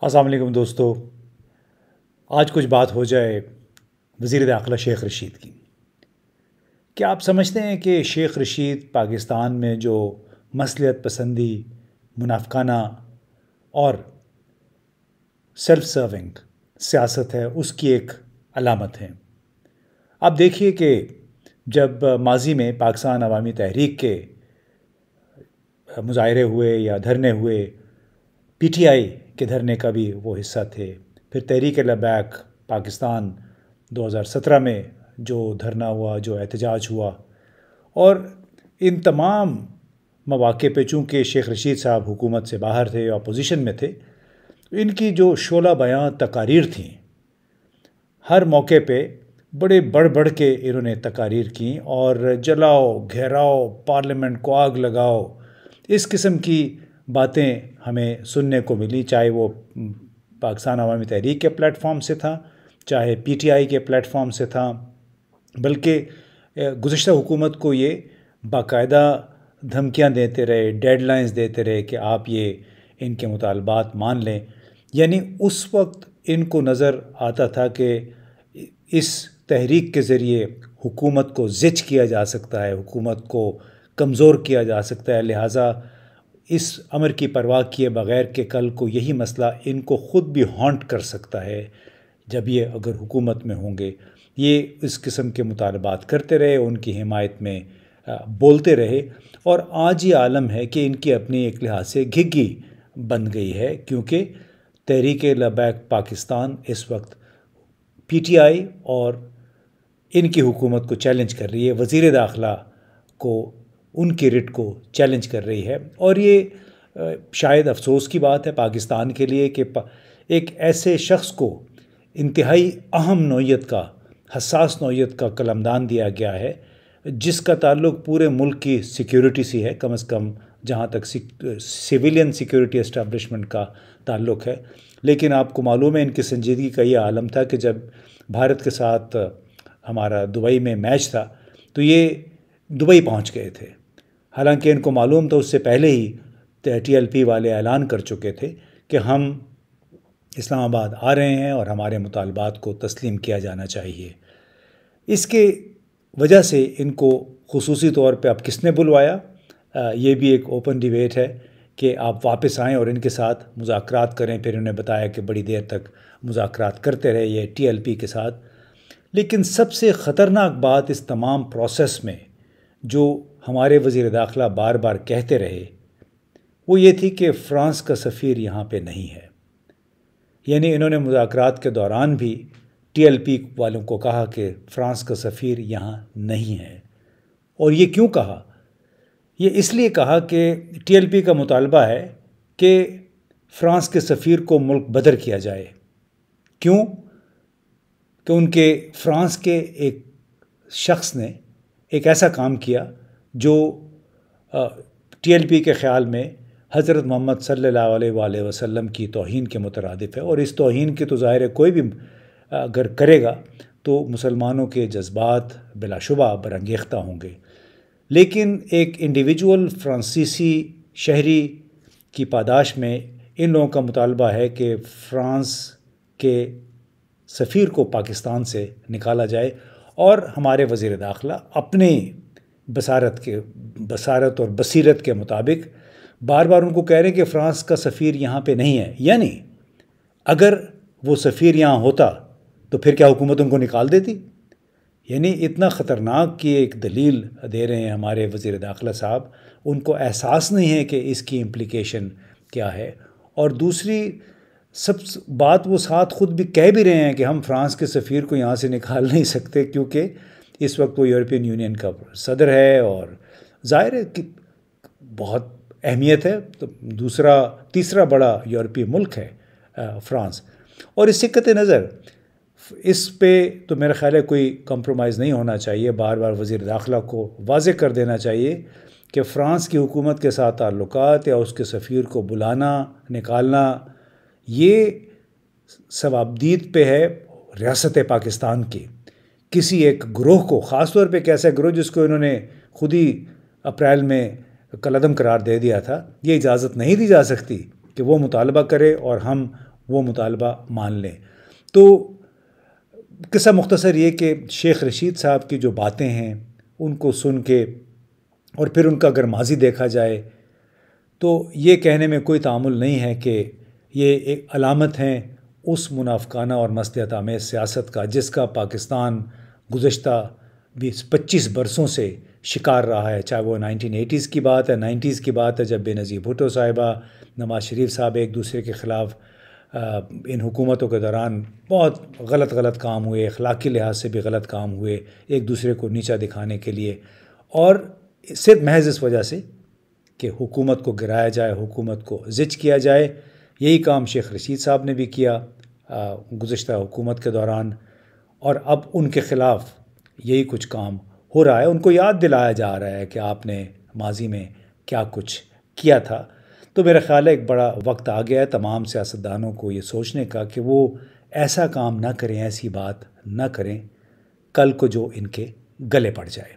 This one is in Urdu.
السلام علیکم دوستو، آج کچھ بات ہو جائے وزیر داخلہ شیخ رشید کی۔ کیا آپ سمجھتے ہیں کہ شیخ رشید پاکستان میں جو مصلحت پسندی، منافقانہ اور سیلف سرونگ سیاست ہے اس کی ایک علامت ہے؟ آپ دیکھیے کہ جب ماضی میں پاکستان عوامی تحریک کے مظاہرے ہوئے یا دھرنے ہوئے، پی ٹی آئی کے دھرنے کا بھی وہ حصہ تھے، پھر تحریک لبیک پاکستان 2017 میں جو دھرنا ہوا، جو احتجاج ہوا، اور ان تمام مواقع پہ چونکہ شیخ رشید صاحب حکومت سے باہر تھے، اپوزیشن میں تھے، ان کی جو شعلہ بیاں تقاریر تھیں، ہر موقع پہ بڑے بڑھ بڑھ کے انہوں نے تقاریر کیں اور جلاؤ، گھیراؤ، پارلیمنٹ کو آگ لگاؤ، اس قسم کی باتیں ہمیں سننے کو ملی، چاہے وہ پاکستان عوامی تحریک کے پلیٹ فارم سے تھا، چاہے پی ٹی آئی کے پلیٹ فارم سے تھا، بلکہ گزشتہ حکومت کو یہ باقاعدہ دھمکیاں دیتے رہے، ڈیڈ لائنز دیتے رہے کہ آپ یہ ان کے مطالبات مان لیں۔ یعنی اس وقت ان کو نظر آتا تھا کہ اس تحریک کے ذریعے حکومت کو زچ کیا جا سکتا ہے، حکومت کو کمزور کیا جا سکتا ہے، لہٰذا اس امر کی پرواہ کیے بغیر کہ کل کو یہی مسئلہ ان کو خود بھی ہانٹ کر سکتا ہے جب یہ اگر حکومت میں ہوں گے، یہ اس قسم کے مطالبات کرتے رہے، ان کی حمایت میں بولتے رہے، اور آج یہ عالم ہے کہ ان کی اپنی ایک لحاظ سے گھگی بن گئی ہے، کیونکہ تحریک لبیک پاکستان اس وقت پی ٹی آئی اور ان کی حکومت کو چیلنج کر رہی ہے، وزیر داخلہ کو ان کی رٹ کو چیلنج کر رہی ہے، اور یہ شاید افسوس کی بات ہے پاکستان کے لیے کہ ایک ایسے شخص کو انتہائی اہم نوعیت کا، حساس نوعیت کا قلمدان دیا گیا ہے، جس کا تعلق پورے ملک کی سیکیورٹی سے ہے، کم از کم جہاں تک سویلین سیکیورٹی اسٹیبلشمنٹ کا تعلق ہے۔ لیکن آپ کو معلوم ہے ان کی سنجیدگی کا یہ عالم تھا کہ جب بھارت کے ساتھ ہمارا دبئی میں میچ تھا تو یہ دبئی پہنچ گئے تھے، حالانکہ ان کو معلوم تھا، اس سے پہلے ہی ٹی ایل پی والے اعلان کر چکے تھے کہ ہم اسلام آباد آ رہے ہیں اور ہمارے مطالبات کو تسلیم کیا جانا چاہیے۔ اس کے وجہ سے ان کو خصوصی طور پہ اب کس نے بلوایا، یہ بھی ایک اوپن ڈیبیٹ ہے کہ آپ واپس آئیں اور ان کے ساتھ مذاکرات کریں۔ پھر انہوں نے بتایا کہ بڑی دیر تک مذاکرات کرتے رہے یہ ٹی ایل پی کے ساتھ۔ لیکن سب سے خطرناک بات اس تمام پروسیس میں جو ہمارے وزیر داخلہ بار بار کہتے رہے وہ یہ تھی کہ فرانس کا سفیر یہاں پہ نہیں ہے۔ یعنی انہوں نے مذاکرات کے دوران بھی ٹی ایل پی والوں کو کہا کہ فرانس کا سفیر یہاں نہیں ہے، اور یہ کیوں کہا؟ یہ اس لیے کہا کہ ٹی ایل پی کا مطالبہ ہے کہ فرانس کے سفیر کو ملک بدر کیا جائے۔ کیوں؟ کہ ان کے فرانس کے ایک شخص نے ایک ایسا کام کیا جو ٹی ایل پی کے خیال میں حضرت محمد صلی اللہ علیہ وآلہ وسلم کی توہین کے مترادف ہے، اور اس توہین کی تو ظاہر ہے کوئی بھی اگر کرے گا تو مسلمانوں کے جذبات بلا شبہ برانگیختہ ہوں گے۔ لیکن ایک انڈیویجول فرانسیسی شہری کی پاداش میں ان لوگوں کا مطالبہ ہے کہ فرانس کے سفیر کو پاکستان سے نکالا جائے، اور ہمارے وزیر داخلہ اپنے بصارت اور بصیرت کے مطابق بار بار ان کو کہہ رہے ہیں کہ فرانس کا سفیر یہاں پہ نہیں ہے۔ یعنی اگر وہ سفیر یہاں ہوتا تو پھر کیا حکومت ان کو نکال دیتی؟ یعنی اتنا خطرناک کی ایک دلیل دے رہے ہیں ہمارے وزیر داخلہ صاحب، ان کو احساس نہیں ہے کہ اس کی امپلیکیشن کیا ہے۔ اور دوسری سب بات وہ ساتھ خود بھی کہہ بھی رہے ہیں کہ ہم فرانس کے سفیر کو یہاں سے نکال نہیں سکتے، کیونکہ اس وقت وہ یورپین یونین کا صدر ہے، اور ظاہر ہے کہ بہت اہمیت ہے، تو تیسرا بڑا یورپی ملک ہے فرانس۔ اور اس سے قطع نظر اس پہ تو میرا خیال ہے کوئی کمپرومائز نہیں ہونا چاہیے، بار بار وزیر داخلہ کو واضح کر دینا چاہیے کہ فرانس کی حکومت کے ساتھ تعلقات یا اس کے سفیر کو بلانا، نکالنا، یہ ثوابدید پہ ہے ریاست پاکستان کی۔ کسی ایک گروہ کو، خاص طور پہ ایک ایسا گروہ جس کو انہوں نے خود ہی اپریل میں کالعدم قرار دے دیا تھا، یہ اجازت نہیں دی جا سکتی کہ وہ مطالبہ کرے اور ہم وہ مطالبہ مان لیں۔ تو قصہ مختصر یہ کہ شیخ رشید صاحب کی جو باتیں ہیں ان کو سن کے اور پھر ان کا اگر ماضی دیکھا جائے تو یہ کہنے میں کوئی تعامل نہیں ہے کہ یہ ایک علامت ہیں اس منافقانہ اور مصلحت آمیز سیاست کا جس کا پاکستان گزشتہ 20-25 برسوں سے شکار رہا ہے، چاہے وہ 1980s کی بات ہے، 90s کی بات ہے، جب بے نظیر بھٹو صاحبہ، نواز شریف صاحب ایک دوسرے کے خلاف ان حکومتوں کے دوران بہت غلط کام ہوئے، اخلاقی لحاظ سے بھی غلط کام ہوئے، ایک دوسرے کو نیچا دکھانے کے لیے، اور صرف محض اس وجہ سے کہ حکومت کو گرایا جائے، حکومت کو زج کیا جائے۔ یہی کام شیخ رشید صاحب نے بھی کیا گزشتہ حکومت کے دوران، اور اب ان کے خلاف یہی کچھ کام ہو رہا ہے۔ ان کو یاد دلایا جا رہا ہے کہ آپ نے ماضی میں کیا کچھ کیا تھا۔ تو میرا خیال ہے ایک بڑا وقت آ گیا ہے تمام سیاستدانوں کو یہ سوچنے کا کہ وہ ایسا کام نہ کریں، ایسی بات نہ کریں کل کو جو ان کے گلے پڑ جائے۔